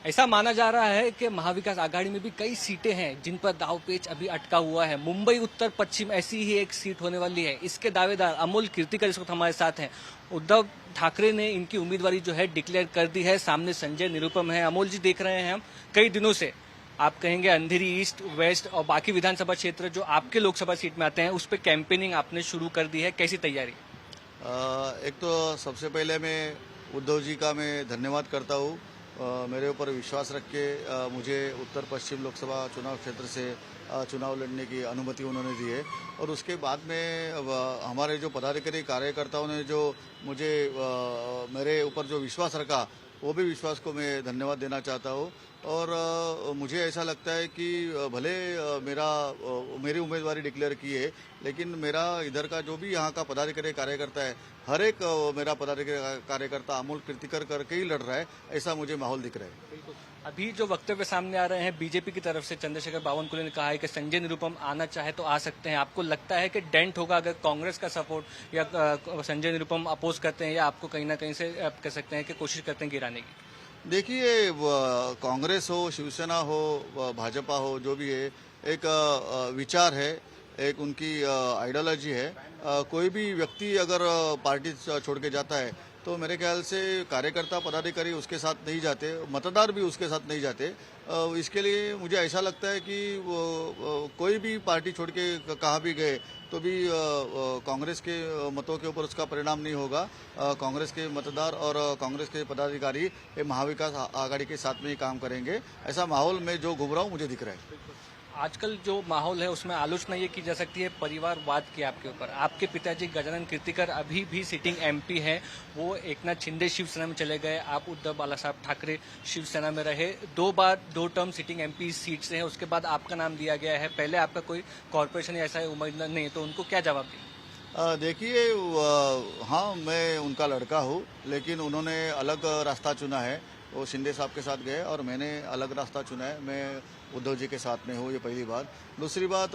ऐसा माना जा रहा है कि महाविकास आघाड़ी में भी कई सीटें हैं जिन पर दांवपेच अभी अटका हुआ है। मुंबई उत्तर पश्चिम ऐसी ही एक सीट होने वाली है। इसके दावेदार अमोल कीर्तिकर इस वक्त हमारे साथ हैं। उद्धव ठाकरे ने इनकी उम्मीदवारी जो है डिक्लेयर कर दी है। सामने संजय निरुपम है। अमोल जी, देख रहे हैं हम कई दिनों से, आप कहेंगे अंधेरी ईस्ट, वेस्ट और बाकी विधानसभा क्षेत्र जो आपके लोकसभा सीट में आते हैं उस पर कैंपेनिंग आपने शुरू कर दी है। कैसी तैयारी? एक तो सबसे पहले मैं उद्धव जी का मैं धन्यवाद करता हूँ। मेरे ऊपर विश्वास रख के मुझे उत्तर पश्चिम लोकसभा चुनाव क्षेत्र से चुनाव लड़ने की अनुमति उन्होंने दी है। और उसके बाद में हमारे जो पदाधिकारी कार्यकर्ताओं ने जो मुझे मेरे ऊपर जो विश्वास रखा, वो भी विश्वास को मैं धन्यवाद देना चाहता हूँ। और मुझे ऐसा लगता है कि भले मेरी उम्मीदवारी डिक्लेयर की है, लेकिन मेरा इधर का जो भी यहाँ का पदाधिकारी कार्यकर्ता है, हर एक मेरा पदाधिकारी कार्यकर्ता अमोल कीर्तिकर करके ही लड़ रहा है, ऐसा मुझे माहौल दिख रहा है। अभी जो वक्तव्य सामने आ रहे हैं बीजेपी की तरफ से, चंद्रशेखर बावनकुले ने कहा है कि संजय निरुपम आना चाहे तो आ सकते हैं। आपको लगता है कि डेंट होगा अगर कांग्रेस का सपोर्ट या संजय निरुपम अपोज करते हैं, या आपको कहीं ना कहीं से आप कह सकते हैं कि कोशिश करते हैं गिराने की? देखिए, कांग्रेस हो, शिवसेना हो, भाजपा हो, जो भी है, एक विचार है, एक उनकी आइडियोलॉजी है। कोई भी व्यक्ति अगर पार्टी छोड़ के जाता है तो मेरे ख्याल से कार्यकर्ता पदाधिकारी उसके साथ नहीं जाते, मतदार भी उसके साथ नहीं जाते। इसके लिए मुझे ऐसा लगता है कि कोई भी पार्टी छोड़ के कहाँ भी गए तो भी कांग्रेस के मतों के ऊपर उसका परिणाम नहीं होगा। कांग्रेस के मतदार और कांग्रेस के पदाधिकारी ये महाविकास आघाड़ी के साथ में ही काम करेंगे। ऐसा माहौल में जो घूम रहा हूँ मुझे दिख रहा है। आजकल जो माहौल है उसमें आलोचना ये की जा सकती है परिवारवाद की आपके ऊपर। आपके पिताजी गजानन कीर्तिकर अभी भी सिटिंग एमपी हैं। वो एकनाथ शिंदे शिवसेना में चले गए, आप उद्धव बालासाहब ठाकरे शिवसेना में रहे। 2 बार 2 टर्म सिटिंग एमपी सीट से है, उसके बाद आपका नाम दिया गया है। पहले आपका कोई कॉर्पोरेशन या ऐसा उम्मीदवार नहीं, तो उनको क्या जवाब दिया? देखिए, हाँ, मैं उनका लड़का हूँ, लेकिन उन्होंने अलग रास्ता चुना है। वो शिंदे साहब के साथ गए और मैंने अलग रास्ता चुना है। मैं उद्धव जी के साथ में हूँ, ये पहली बात। दूसरी बात,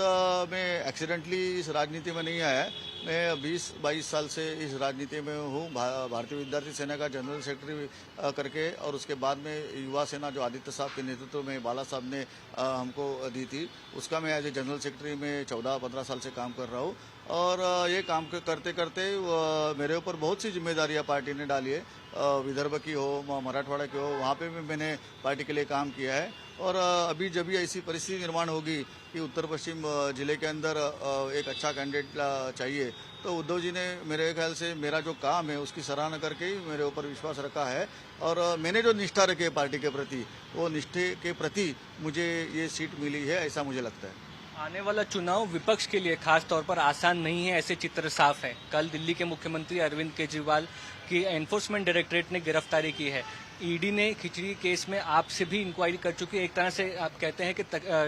मैं एक्सीडेंटली इस राजनीति में नहीं आया। मैं 20-22 साल से इस राजनीति में हूँ। भारतीय विद्यार्थी सेना का जनरल सेक्रेटरी करके, और उसके बाद में युवा सेना जो आदित्य साहब के नेतृत्व में बाला साहब ने हमको दी थी, उसका मैं एज ए जनरल सेक्रेटरी में 14-15 साल से काम कर रहा हूँ। और ये काम करते करते मेरे ऊपर बहुत सी जिम्मेदारियां पार्टी ने डाली है। विदर्भ की हो, मराठवाड़ा की हो, वहाँ पे भी मैंने पार्टी के लिए काम किया है। और अभी जब भी ऐसी परिस्थिति निर्माण होगी कि उत्तर पश्चिम जिले के अंदर एक अच्छा कैंडिडेट चाहिए, तो उद्धव जी ने मेरे ख्याल से मेरा जो काम है उसकी सराहना करके ही मेरे ऊपर विश्वास रखा है। और मैंने जो निष्ठा रखी है पार्टी के प्रति, वो निष्ठे के प्रति मुझे ये सीट मिली है, ऐसा मुझे लगता है। आने वाला चुनाव विपक्ष के लिए खास तौर पर आसान नहीं है, ऐसे चित्र साफ है। कल दिल्ली के मुख्यमंत्री अरविंद केजरीवाल की एनफोर्समेंट डायरेक्टरेट ने गिरफ्तारी की है। ईडी ने खिचड़ी केस में आपसे भी इंक्वायरी कर चुकी है। एक तरह से आप कहते हैं कि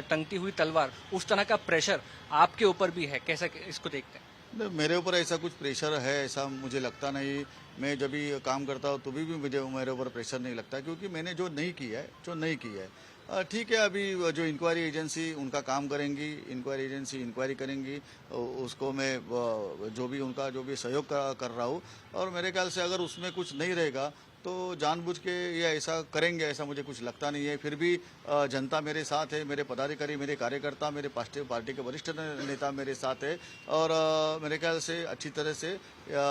टंगती हुई तलवार, उस तरह का प्रेशर आपके ऊपर भी है। कैसा इसको देखते हैं? मेरे ऊपर ऐसा कुछ प्रेशर है ऐसा मुझे लगता नहीं। मैं जब भी काम करता हूँ तो भी मुझे मेरे ऊपर प्रेशर नहीं लगता, क्योंकि मैंने जो नहीं किया है। ठीक है, अभी जो इंक्वायरी एजेंसी उनका काम करेंगी, इंक्वायरी एजेंसी इंक्वायरी करेंगी, उसको मैं जो भी सहयोग कर रहा हूँ। और मेरे ख्याल से अगर उसमें कुछ नहीं रहेगा तो जानबूझ के ये ऐसा करेंगे, ऐसा मुझे कुछ लगता नहीं है। फिर भी जनता मेरे साथ है, मेरे पदाधिकारी, मेरे कार्यकर्ता, मेरे पार्टी के वरिष्ठ नेता मेरे साथ है। और मेरे ख्याल से अच्छी तरह से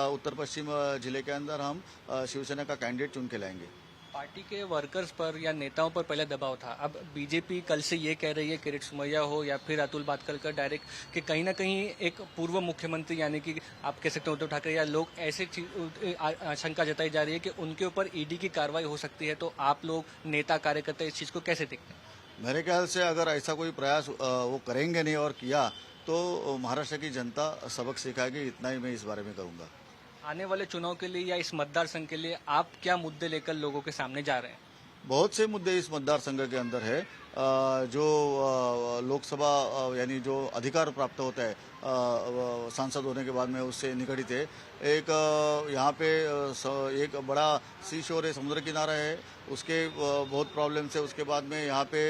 उत्तर पश्चिम जिले के अंदर हम शिवसेना का कैंडिडेट चुन के लाएंगे। पार्टी के वर्कर्स पर या नेताओं पर पहले दबाव था, अब बीजेपी कल से ये कह रही है, किरीट सोमैया हो या फिर अतुल बातकलकर डायरेक्ट, कि कहीं ना कहीं एक पूर्व मुख्यमंत्री यानी कि आप कह सकते हैं उद्धव ठाकरे या लोग ऐसे आशंका जताई जा रही है कि उनके ऊपर ईडी की कार्रवाई हो सकती है। तो आप लोग नेता कार्यकर्ता इस चीज़ को कैसे देखते हैं? मेरे ख्याल से अगर ऐसा कोई प्रयास वो करेंगे नहीं और किया तो महाराष्ट्र की जनता सबक सिखाएगी, इतना ही मैं इस बारे में कहूँगा। आने वाले चुनाव के लिए या इस मतदार संघ के लिए आप क्या मुद्दे लेकर लोगों के सामने जा रहे हैं? बहुत से मुद्दे इस मतदार संघ के अंदर है। जो लोकसभा यानी जो अधिकार प्राप्त होता है सांसद होने के बाद में, उससे निगड़ित है। एक यहाँ पे एक बड़ा सी शोर है, समुद्र किनारा है, उसके बहुत प्रॉब्लम्स है। उसके बाद में यहाँ पे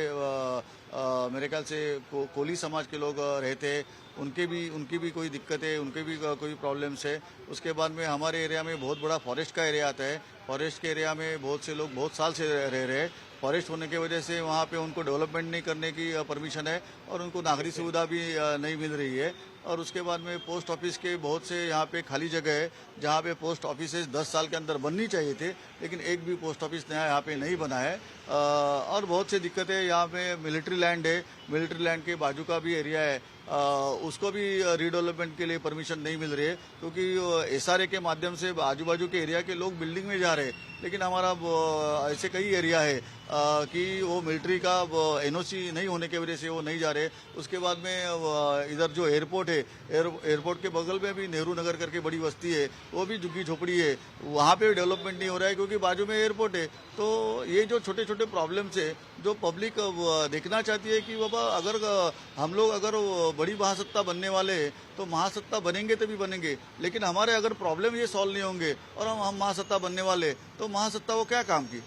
मेरे ख्याल से कोली समाज के लोग रहते हैं, उनकी भी कोई दिक्कत है, उनके भी कोई प्रॉब्लम्स है। उसके बाद में हमारे एरिया में बहुत बड़ा फॉरेस्ट का एरिया आता है। फॉरेस्ट के एरिया में बहुत से लोग बहुत साल से रह रहे हैं। फॉरेस्ट होने की वजह से वहाँ पे उनको डेवलपमेंट नहीं करने की परमिशन है और उनको नागरिक सुविधा भी नहीं मिल रही है। और उसके बाद में पोस्ट ऑफिस के बहुत से यहाँ पे खाली जगह है जहाँ पे पोस्ट ऑफिस 10 साल के अंदर बननी चाहिए थे, लेकिन एक भी पोस्ट ऑफिस नया यहाँ पे नहीं बना है। और बहुत सी दिक्कतें यहाँ पे मिलिट्री लैंड है, मिलिट्री लैंड के बाजू का भी एरिया है, उसको भी रीडेवलपमेंट के लिए परमिशन नहीं मिल रही है, क्योंकि एसआरए के माध्यम से आजू बाजू के एरिया के लोग बिल्डिंग में जा रहे हैं, लेकिन हमारा ऐसे कई एरिया है कि वो मिलिट्री का एनओसी नहीं होने की वजह से वो नहीं जा रहे। उसके बाद में इधर जो एयरपोर्ट है, एयरपोर्ट के बगल में भी नेहरू नगर करके बड़ी बस्ती है, वो भी झुग्गी झोपड़ी है, वहाँ पे डेवलपमेंट नहीं हो रहा है क्योंकि बाजू में एयरपोर्ट है। तो ये जो छोटे छोटे प्रॉब्लम्स है जो पब्लिक देखना चाहती है कि बाबा अगर हम लोग अगर बड़ी महासत्ता बनने वाले हैं तो महासत्ता बनेंगे तभी बनेंगे, लेकिन हमारे अगर प्रॉब्लम ये सॉल्व नहीं होंगे और हम महासत्ता बनने वाले तो महासत्ता वो क्या काम की।